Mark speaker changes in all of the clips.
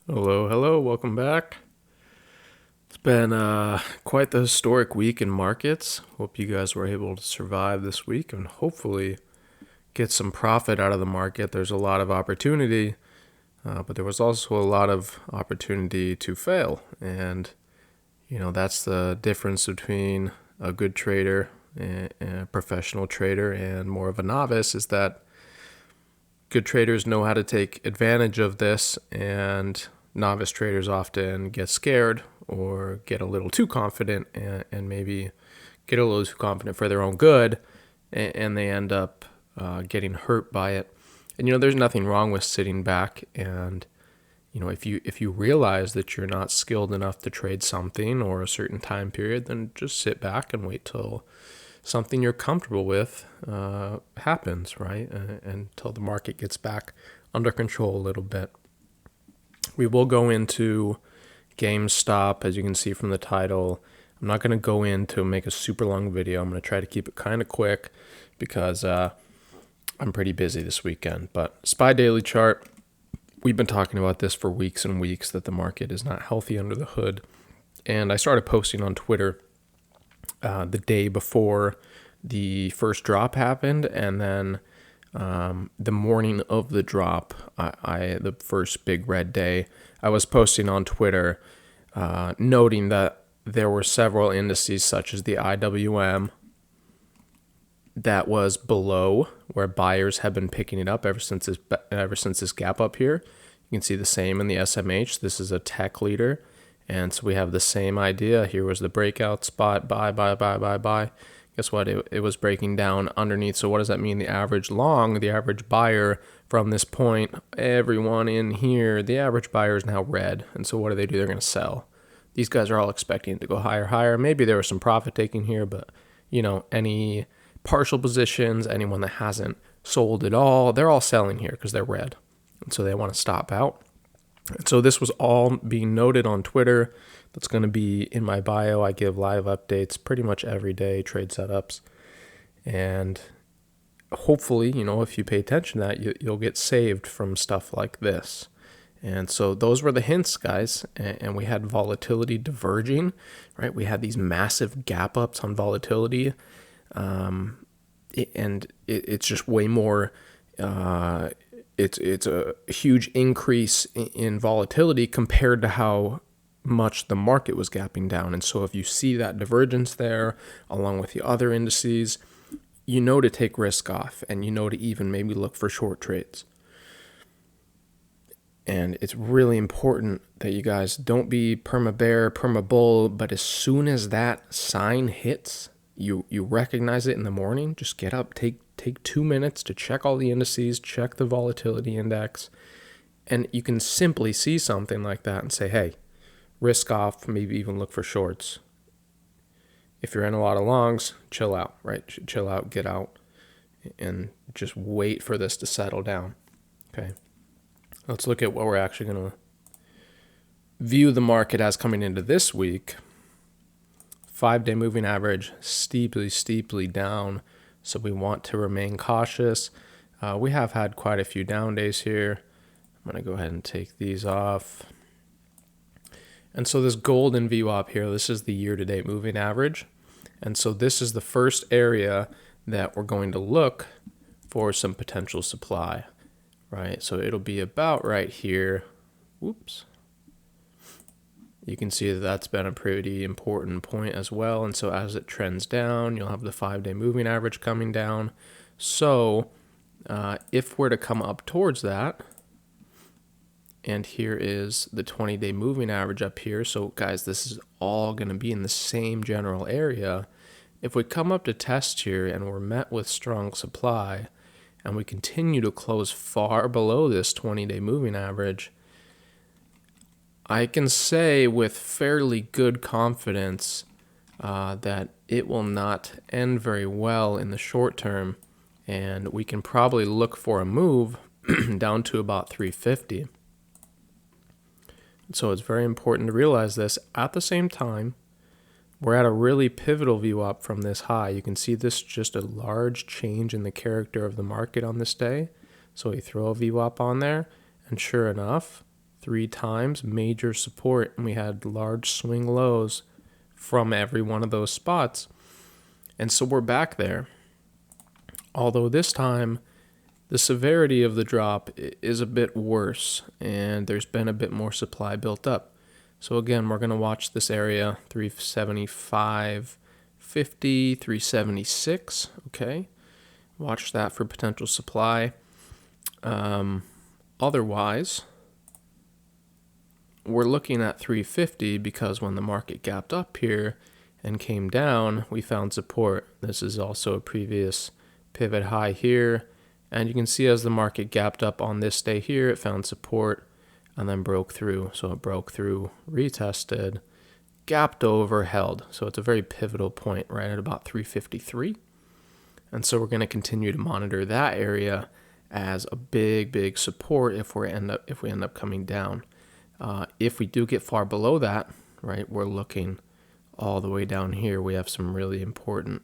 Speaker 1: Hello, welcome back. It's been quite the historic week in markets. Hope you guys were able to survive this week and hopefully get some profit out of the market. There's a lot of opportunity, but there was also a lot of opportunity to fail. And, that's the difference between a good trader and a professional trader and more of a novice is that good traders know how to take advantage of this, and novice traders often get scared or get a little too confident and maybe get a little too confident for their own good, and they end up getting hurt by it. And there's nothing wrong with sitting back and if you realize that you're not skilled enough to trade something or a certain time period, then just sit back and wait till something you're comfortable with happens, right? Until the market gets back under control a little bit. We will go into Gamestop, as you can see from the title. I'm not going to go in to make a super long video. I'm going to try to keep it kind of quick because I'm pretty busy this weekend. But SPY daily chart, we've been talking about this for weeks and weeks, that the market is not healthy under the hood. And I started posting on Twitter the day before the first drop happened, and then the morning of the drop, the first big red day, I was posting on Twitter noting that there were several indices such as the IWM that was below where buyers have been picking it up ever since this gap up here. You can see the same in the SMH. This is a tech leader. And so we have the same idea. Here was the breakout spot, buy. Guess what? It was breaking down underneath. So what does that mean? The average long, the average buyer from this point, everyone in here, the average buyer is now red. And so what do? They're going to sell. These guys are all expecting it to go higher. Maybe there was some profit taking here, but any partial positions, anyone that hasn't sold at all, they're all selling here because they're red. And so they want to stop out. And so this was all being noted on Twitter. That's going to be in my bio. I give live updates pretty much every day, trade setups. And hopefully, if you pay attention to that, you'll get saved from stuff like this. And so those were the hints, guys. And we had volatility diverging, right? We had these massive gap ups on volatility. It's just way more... It's a huge increase in volatility compared to how much the market was gapping down. And so if you see that divergence there, along with the other indices, to take risk off, and to even maybe look for short trades. And it's really important that you guys don't be perma bear, perma bull, but as soon as that sign hits, you recognize it in the morning, just get up, take 2 minutes to check all the indices, check the volatility index, and you can simply see something like that and say, hey, risk off, maybe even look for shorts. If you're in a lot of longs, chill out, right? Chill out, get out, and just wait for this to settle down. Okay, let's look at what we're actually going to view the market as coming into this week. 5-day moving average, steeply down. So we want to remain cautious. We have had quite a few down days here. I'm going to go ahead and take these off. And so this golden VWAP here, this is the year-to-date moving average. And so this is the first area that we're going to look for some potential supply, right? So it'll be about right here. Whoops. You can see that that's been a pretty important point as well. And so as it trends down, you'll have the 5-day moving average coming down. So if we're to come up towards that, and here is the 20-day moving average up here. So guys, this is all going to be in the same general area. If we come up to test here and we're met with strong supply, and we continue to close far below this 20-day moving average, I can say with fairly good confidence that it will not end very well in the short term, and we can probably look for a move down to about 350. So it's very important to realize this. At the same time, we're at a really pivotal VWAP from this high. You can see this just a large change in the character of the market on this day. So we throw a VWAP on there, and sure enough, 3 times major support, and we had large swing lows from every one of those spots. And so we're back there. Although this time, the severity of the drop is a bit worse, and there's been a bit more supply built up. So again, we're going to watch this area, 375.50, 376, okay? Watch that for potential supply. Otherwise, we're looking at 350 because when the market gapped up here and came down, we found support. This is also a previous pivot high here. And you can see as the market gapped up on this day here, it found support and then broke through. So it broke through, retested, gapped over, held. So it's a very pivotal point right at about 353. And so we're going to continue to monitor that area as a big support if we end up coming down. If we do get far below that, right, we're looking all the way down here. We have some really important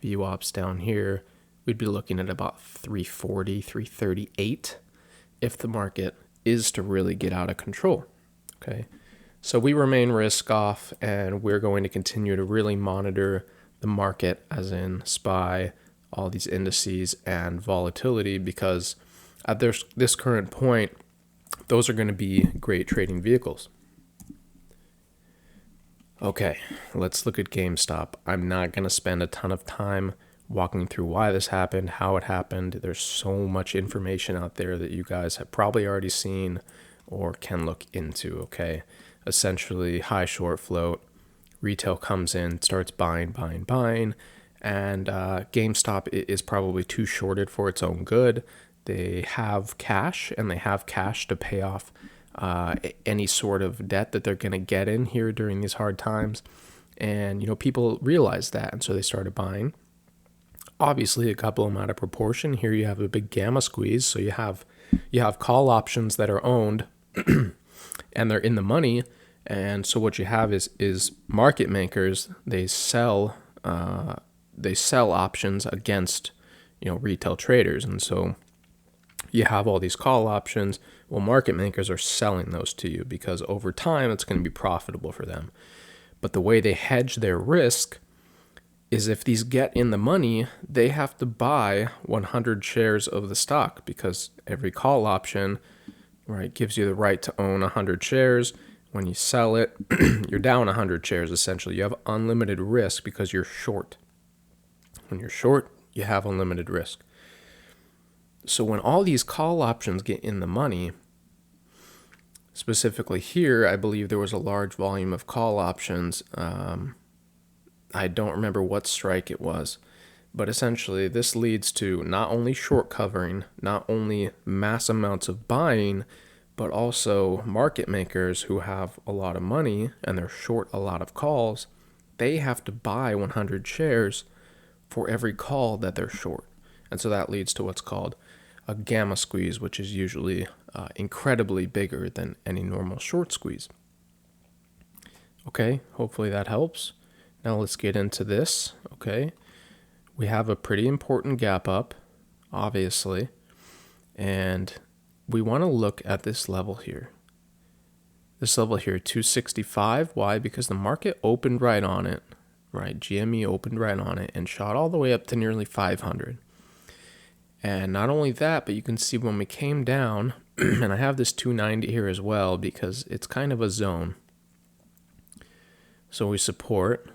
Speaker 1: VWAPs down here. We'd be looking at about 340, 338 if the market is to really get out of control. Okay, so we remain risk off, and we're going to continue to really monitor the market, as in SPY, all these indices, and volatility, because at this current point, those are going to be great trading vehicles. Okay, let's look at GameStop. I'm not going to spend a ton of time walking through why this happened, how it happened. There's so much information out there that you guys have probably already seen or can look into, okay? Essentially, high short float, retail comes in, starts buying, and GameStop is probably too shorted for its own good. They have cash, and they have cash to pay off any sort of debt that they're going to get in here during these hard times. And, people realized that, and so they started buying. Obviously, a couple of them out of proportion. Here you have a big gamma squeeze, so you have call options that are owned, and they're in the money. And so what you have is market makers. They sell options against retail traders, and so you have all these call options. Well, market makers are selling those to you because over time it's going to be profitable for them. But the way they hedge their risk is if these get in the money, they have to buy 100 shares of the stock, because every call option, right, gives you the right to own 100 shares. When you sell it, you're down 100 shares essentially. You have unlimited risk because you're short. When you're short, you have unlimited risk. So when all these call options get in the money, specifically here, I believe there was a large volume of call options. I don't remember what strike it was, but essentially this leads to not only short covering, not only mass amounts of buying, but also market makers who have a lot of money and they're short a lot of calls. They have to buy 100 shares for every call that they're short. And so that leads to what's called a gamma squeeze, which is usually incredibly bigger than any normal short squeeze. Okay, hopefully that helps. Now let's get into this, okay? We have a pretty important gap up, obviously, and we want to look at this level here. This level here, 265. Why? Because the market opened right on it, right? GME opened right on it and shot all the way up to nearly 500. And not only that, but you can see when we came down, and I have this 290 here as well because it's kind of a zone. So we support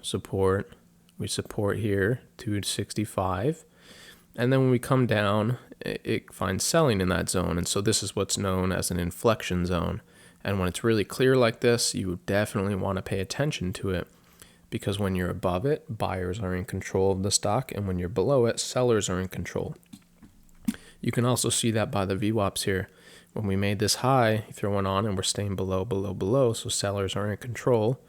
Speaker 1: here, 265. And then when we come down, it finds selling in that zone. And so this is what's known as an inflection zone. And when it's really clear like this, you definitely want to pay attention to it, because when you're above it, buyers are in control of the stock. And when you're below it, sellers are in control. You can also see that by the VWAPs here. When we made this high, you throw one on and we're staying below, so sellers are in control.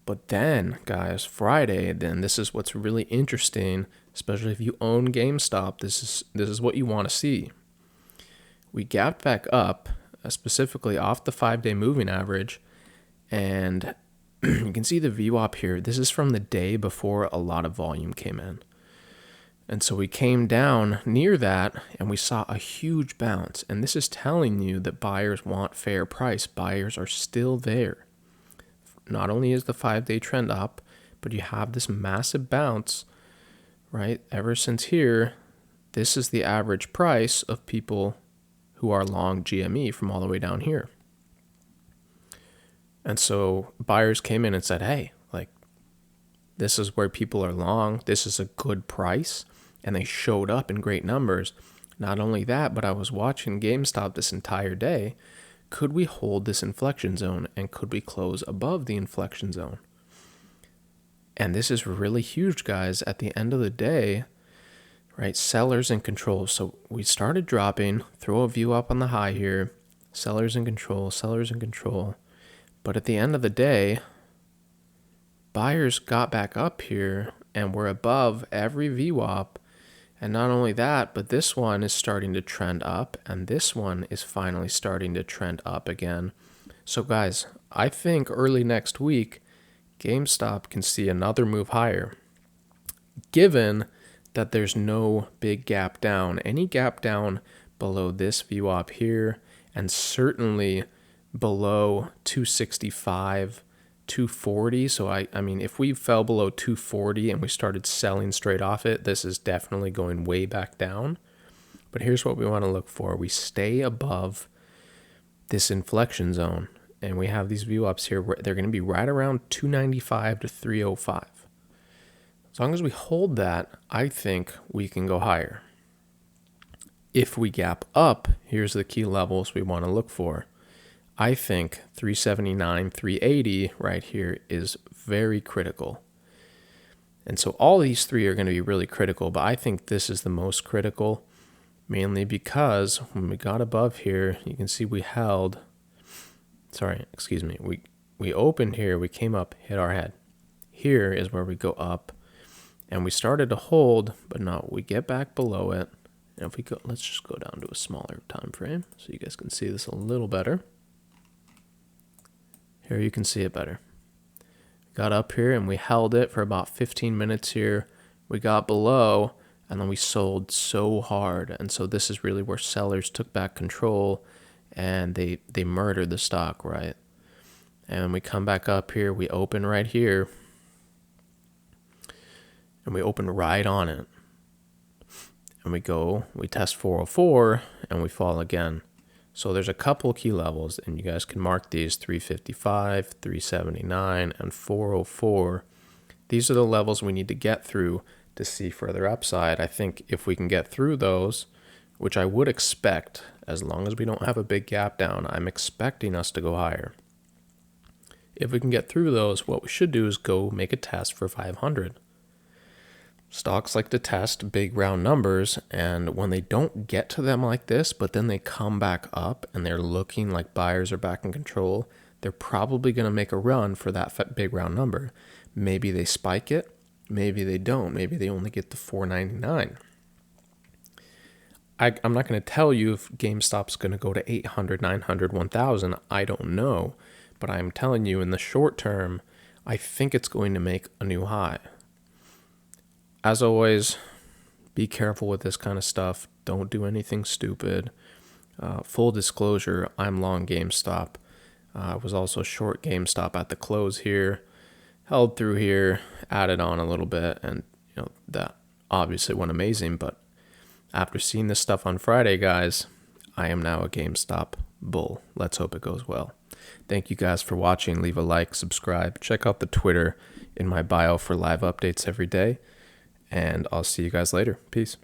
Speaker 1: But then, guys, Friday, then this is what's really interesting, especially if you own GameStop. This is what you want to see. We gapped back up, specifically off the 5-day moving average, and you can see the VWAP here. This is from the day before a lot of volume came in. And so we came down near that and we saw a huge bounce. And this is telling you that buyers want fair price. Buyers are still there. Not only is the 5-day trend up, but you have this massive bounce, right? Ever since here, this is the average price of people who are long GME from all the way down here. And so buyers came in and said, hey, like, this is where people are long. This is a good price. And they showed up in great numbers. Not only that, but I was watching GameStop this entire day. Could we hold this inflection zone, and could we close above the inflection zone? And this is really huge, guys. At the end of the day, right, sellers in control. So we started dropping, throw a view up on the high here, sellers in control, sellers in control. But at the end of the day, buyers got back up here and were above every VWAP. And not only that, but this one is starting to trend up, and this one is finally starting to trend up again. So guys, I think early next week, GameStop can see another move higher, given that there's no big gap down. Any gap down below this VWAP here, and certainly below 265, 240. So I mean, if we fell below 240 and we started selling straight off it, this is definitely going way back down. But here's what we want to look for. We stay above this inflection zone, and we have these VWAPs here where they're going to be right around 295 to 305. As long as we hold that, I think we can go higher. If we gap up, here's the key levels we want to look for. I think 379, 380 right here is very critical. And so all these three are going to be really critical, but I think this is the most critical, mainly because when we got above here, you can see we held, we opened here, we came up, hit our head. Here is where we go up, and we started to hold, but no, we get back below it. And if we go, let's just go down to a smaller time frame so you guys can see this a little better. Here you can see it better. Got up here and we held it for about 15 minutes here. We got below and then we sold so hard. And so this is really where sellers took back control and they murdered the stock, right? And we come back up here, we open right here and we open right on it. And we test 404 and we fall again. So there's a couple key levels, and you guys can mark these: 355, 379, and 404. These are the levels we need to get through to see further upside. I think if we can get through those, which I would expect, as long as we don't have a big gap down, I'm expecting us to go higher. If we can get through those, what we should do is go make a test for 500. Stocks like to test big round numbers, and when they don't get to them like this, but then they come back up and they're looking like buyers are back in control, they're probably going to make a run for that big round number. Maybe they spike it, maybe they don't, maybe they only get to 499. I'm not going to tell you if GameStop's going to go to 800, 900, 1000. I don't know, but I'm telling you in the short term, I think it's going to make a new high. As always, be careful with this kind of stuff. Don't do anything stupid. Full disclosure, I'm long GameStop. I was also short GameStop at the close here. Held through here, added on a little bit, and that obviously went amazing. But after seeing this stuff on Friday, guys, I am now a GameStop bull. Let's hope it goes well. Thank you guys for watching. Leave a like, subscribe. Check out the Twitter in my bio for live updates every day. And I'll see you guys later. Peace.